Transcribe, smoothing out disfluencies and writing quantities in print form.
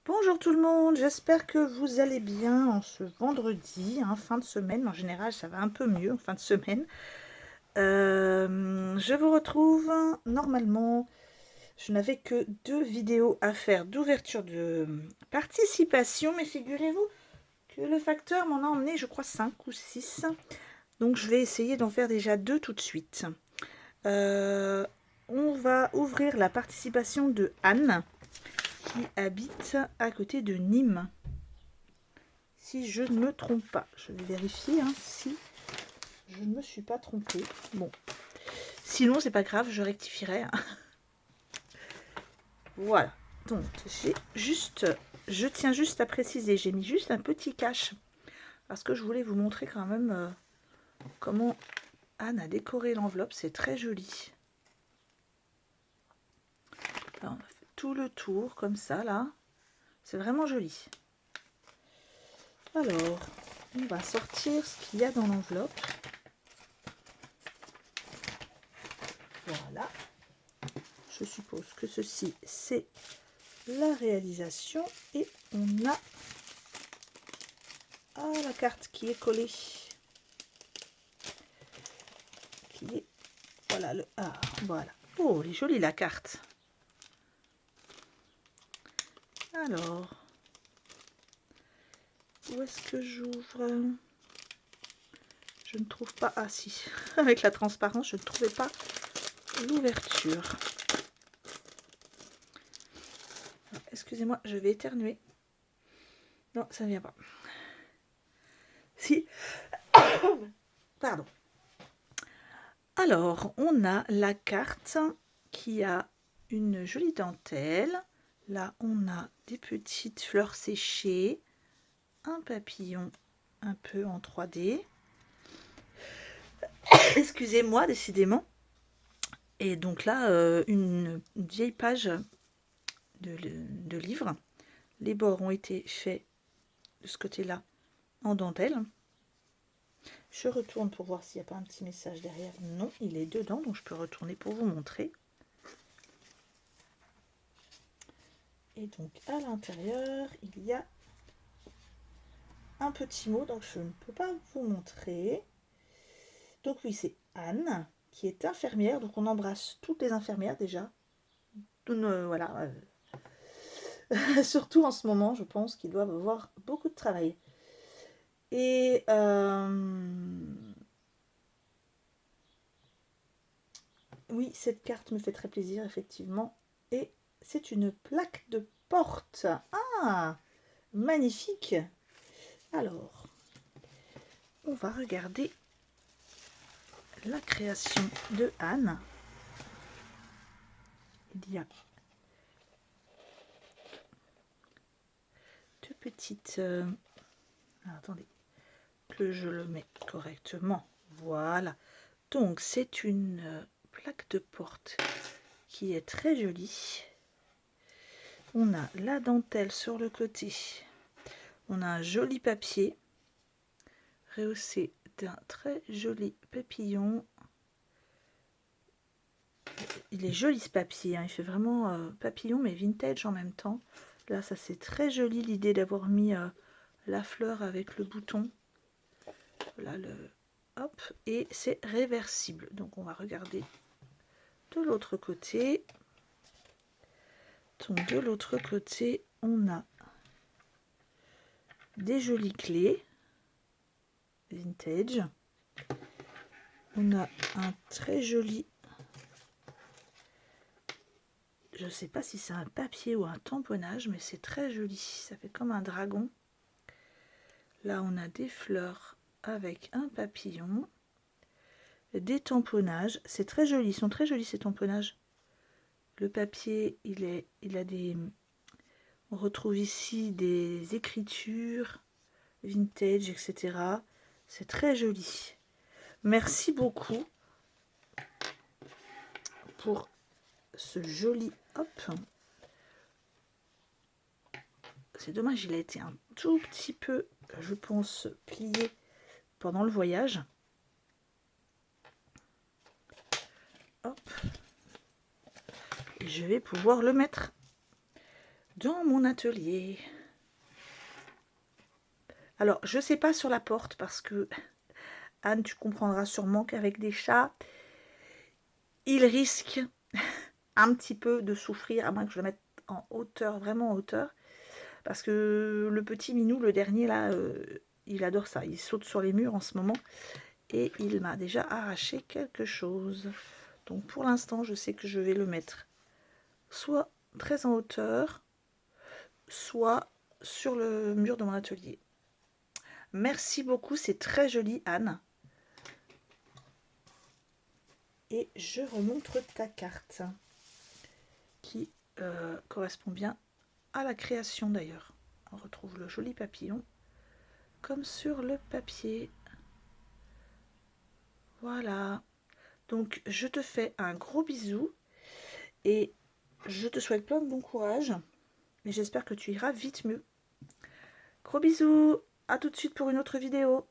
Bonjour tout le monde, j'espère que vous allez bien en ce vendredi, hein, fin de semaine. En général, ça va un peu mieux en fin de semaine. Je vous retrouve normalement. Je n'avais que 2 vidéos à faire d'ouverture de participation, mais figurez-vous que le facteur m'en a emmené, je crois, 5 ou 6. Donc je vais essayer d'en faire déjà 2 tout de suite. On va ouvrir la participation de Anne, qui habite à côté de Nîmes. Si je ne me trompe pas. Je vais vérifier si je ne me suis pas trompée. Bon. Sinon, c'est pas grave, je rectifierai. Voilà. Donc, je tiens juste à préciser, j'ai mis juste un petit cache parce que je voulais vous montrer quand même comment Anne a décoré l'enveloppe. C'est très joli. Là, on a fait tout le tour comme ça, là. C'est vraiment joli. Alors, on va sortir ce qu'il y a dans l'enveloppe. Voilà. Je suppose que ceci, c'est la réalisation. Et on a la carte qui est collée. Qui est... Voilà, le A. Voilà. Oh, elle est jolie la carte. Alors, où est-ce que j'ouvre? Je ne trouve pas... Ah si, avec la transparence, je ne trouvais pas l'ouverture. Excusez-moi, je vais éternuer. Non, ça ne vient pas. Si. Pardon. Alors, on a la carte qui a une jolie dentelle. Là, on a des petites fleurs séchées, un papillon un peu en 3D. Excusez-moi, décidément. Et donc là, une vieille page de livre. Les bords ont été faits de ce côté-là en dentelle. Je retourne pour voir s'il n'y a pas un petit message derrière. Non, il est dedans, donc je peux retourner pour vous montrer. Et donc à l'intérieur, il y a un petit mot, donc je ne peux pas vous montrer. Donc oui, c'est Anne, qui est infirmière, donc on embrasse toutes les infirmières déjà. Voilà. Surtout en ce moment, je pense qu'ils doivent avoir beaucoup de travail. Et oui, cette carte me fait très plaisir, effectivement. Et c'est une plaque de porte. Ah, magnifique. Alors, on va regarder la création de Anne. Il y a deux petites... attendez, que je le mets correctement. Voilà. Donc, c'est une plaque de porte qui est très jolie. On a la dentelle sur le côté. On a un joli papier rehaussé d'un très joli papillon. Il est joli ce papier, hein. Il fait vraiment papillon mais vintage en même temps. Là, ça c'est très joli l'idée d'avoir mis la fleur avec le bouton. Là, hop, et c'est réversible. Donc on va regarder de l'autre côté. Donc de l'autre côté, on a des jolies clés vintage. On a un très joli, je ne sais pas si c'est un papier ou un tamponnage, mais c'est très joli. Ça fait comme un dragon. Là, on a des fleurs avec un papillon, des tamponnages. C'est très joli. Ils sont très jolis ces tamponnages. Le papier, il a des... On retrouve ici des écritures vintage, etc. C'est très joli. Merci beaucoup pour ce joli... Hop. C'est dommage, il a été un tout petit peu, je pense, plié pendant le voyage. Hop. Et je vais pouvoir le mettre dans mon atelier. Alors, je sais pas sur la porte parce que, Anne, tu comprendras sûrement qu'avec des chats, ils risquent un petit peu de souffrir, à moins que je le mette en hauteur, vraiment en hauteur. Parce que le petit minou, le dernier là, il adore ça. Il saute sur les murs en ce moment. Et il m'a déjà arraché quelque chose. Donc pour l'instant, je sais que je vais le mettre soit très en hauteur, soit sur le mur de mon atelier. Merci beaucoup, c'est très joli, Anne. Et je remontre ta carte, qui correspond bien à la création d'ailleurs. On retrouve le joli papillon, comme sur le papier. Voilà. Donc je te fais un gros bisou et je te souhaite plein de bon courage. Et j'espère que tu iras vite mieux. Gros bisous, à tout de suite pour une autre vidéo.